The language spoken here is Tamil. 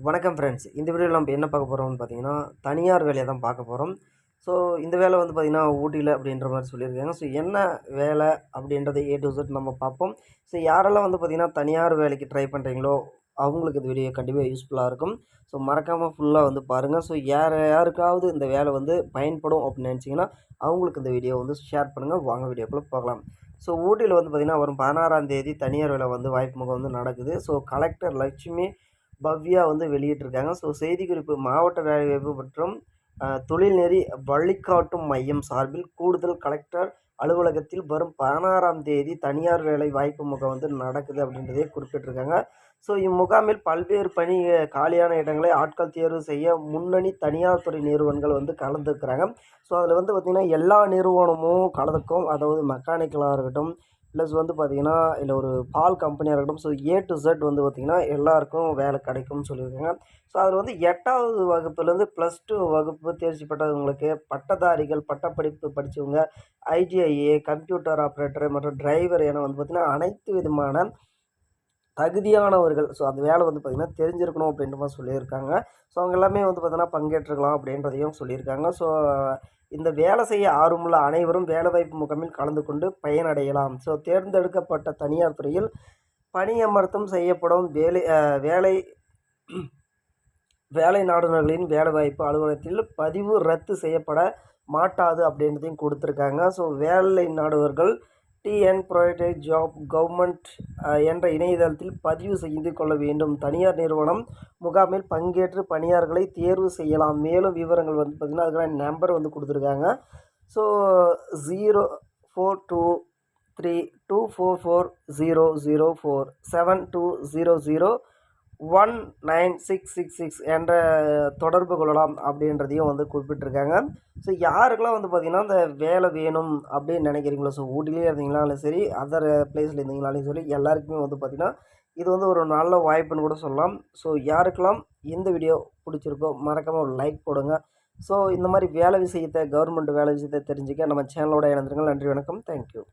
வணக்கம் ஃப்ரெண்ட்ஸ். இந்த வீடியோவில் நம்ம என்ன பார்க்க போகிறோம்னு பார்த்தீங்கன்னா, தனியார் வேலையை தான் பார்க்க போகிறோம். ஸோ இந்த வேலை வந்து பார்த்தீங்கன்னா, ஊட்டியில் அப்படின்ற மாதிரி சொல்லியிருக்காங்க. ஸோ என்ன வேலை அப்படின்றத ஏ டு இசட் நம்ம பார்ப்போம். ஸோ யாரெல்லாம் வந்து பார்த்தீங்கன்னா, தனியார் வேலைக்கு ட்ரை பண்ணுறீங்களோ, அவங்களுக்கு இந்த வீடியோ கண்டிப்பாக யூஸ்ஃபுல்லாக இருக்கும். ஸோ மறக்காமல் ஃபுல்லாக வந்து பாருங்கள். ஸோ யாருக்காவது இந்த வேலை வந்து பயன்படும் அப்படின்னு நினச்சிங்கன்னா, அவங்களுக்கு இந்த வீடியோ வந்து ஷேர் பண்ணுங்கள். வாங்க வீடியோக்குள்ளே போகலாம். ஸோ ஊட்டியில் வந்து பார்த்தீங்கன்னா, வரும் 16ஆம் தேதி தனியார் வேலை வந்து வாய்ப்பு முகாம் வந்து நடக்குது. ஸோ கலெக்டர் லட்சுமி பவ்யா வந்து வெளியிட்டிருக்காங்க. ஸோ செய்திக்குறிப்பு மாவட்ட வேலைவாய்ப்பு மற்றும் தொழில்நெறி வழிகாட்டும் மையம் சார்பில் கூடுதல் கலெக்டர் அலுவலகத்தில் வரும் 16ஆம் தேதி தனியார் வேலை வாய்ப்பு முகாம் வந்து நடக்குது அப்படின்றதே குறிப்பிட்டிருக்காங்க. ஸோ இம்முகாமில் பல்வேறு பணி காலியான இடங்களை ஆட்கள் தேர்வு செய்ய முன்னணி தனியார் துறை நிறுவனங்கள் வந்து கலந்துருக்கிறாங்க. ஸோ அதில் வந்து பார்த்திங்கன்னா எல்லா நிறுவனமும் கலந்துக்கும். அதாவது மெக்கானிக்கலாக இருக்கட்டும், ப்ளஸ் வந்து பார்த்திங்கன்னா இல்லை ஒரு பால் கம்பெனியாக இருக்கட்டும். ஸோ ஏ டு இசட் வந்து பார்த்திங்கன்னா எல்லாருக்கும் வேலை கிடைக்கும்னு சொல்லியிருக்காங்க. ஸோ அதில் வந்து 8வது வகுப்புலேருந்து +2 வகுப்பு தேர்ச்சி பெற்றவங்களுக்கு, பட்டதாரிகள், பட்டப்படிப்பு படித்தவங்க, ஐடிஐஏ, கம்ப்யூட்டர் ஆப்ரேட்டர் மற்றும் டிரைவர் என வந்து பார்த்திங்கன்னா அனைத்து விதமான தகுதியானவர்கள். ஸோ அந்த வேலை வந்து பார்த்திங்கன்னா தெரிஞ்சிருக்கணும் அப்படின்ற மாதிரி சொல்லியிருக்காங்க. ஸோ அவங்க எல்லாமே வந்து பார்த்தீங்கன்னா பங்கேற்றுக்கலாம் அப்படின்றதையும் சொல்லியிருக்காங்க. ஸோ இந்த வேலை செய்ய ஆர்வமுள்ள அனைவரும் வேலைவாய்ப்பு முகாமில் கலந்து கொண்டு பயனடையலாம். ஸோ தேர்ந்தெடுக்கப்பட்ட தனியார் துறையில் பணியமர்த்தம் செய்யப்படும் வேலை வேலை நாடுனர்களின் வேலைவாய்ப்பு அலுவலகத்தில் பதிவு ரத்து செய்யப்பட மாட்டாது அப்படின்றதையும் கொடுத்துருக்காங்க. ஸோ வேலை நாடுவர்கள் டிஎன் ப்ரொவைடட் ஜாப் கவர்மெண்ட் என்ற இணையதளத்தில் பதிவு செய்து கொள்ள வேண்டும். தனியார் நிறுவனம் முகாமில் பங்கேற்று பணியாளர்களை தேர்வு செய்யலாம். மேலும் விவரங்கள் வந்து பார்த்திங்கன்னா அதுக்கான நம்பர் வந்து கொடுத்துருக்காங்க. ஸோ 0423244004 72001966 என்ற தொடர்பு கொள்ளலாம் அப்படின்றதையும் வந்து குறிப்பிட்டிருக்காங்க. ஸோ யாருக்கெல்லாம் வந்து பார்த்திங்கன்னா இந்த வேலை வேணும் அப்படின்னு நினைக்கிறீங்களோ, ஸோ ஊட்டிலே இருந்தீங்களாலும் சரி, அதர் பிளேஸில் இருந்தீங்களாலும் சரி, எல்லாருக்குமே வந்து பார்த்திங்கன்னா இது வந்து ஒரு நல்ல வாய்ப்புன்னு கூட சொல்லலாம். ஸோ யாருக்கெல்லாம் இந்த வீடியோ பிடிச்சிருக்கோ மறக்காமல் ஒரு லைக் போடுங்க. ஸோ இந்த மாதிரி வேலை விஷயத்தை, கவர்மெண்ட் வேலை விஷயத்தை தெரிஞ்சுக்க நம்ம சேனலோட இணைந்திருங்கள். நன்றி, வணக்கம், தேங்க்யூ.